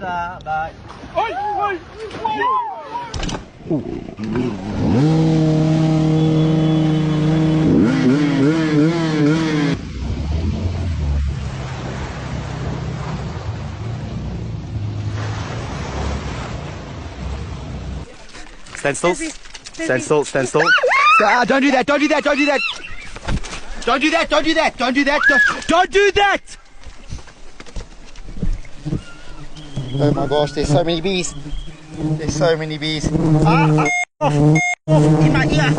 Bye. Oi, oi, oi. Stand still. Stand still. Stand still. Don't do that. Don't do that. Don't do that. Don't do that. Don't do that. Don't do that. Don't do that. Oh my gosh, there's so many bees. There's so many bees. Off in my ear.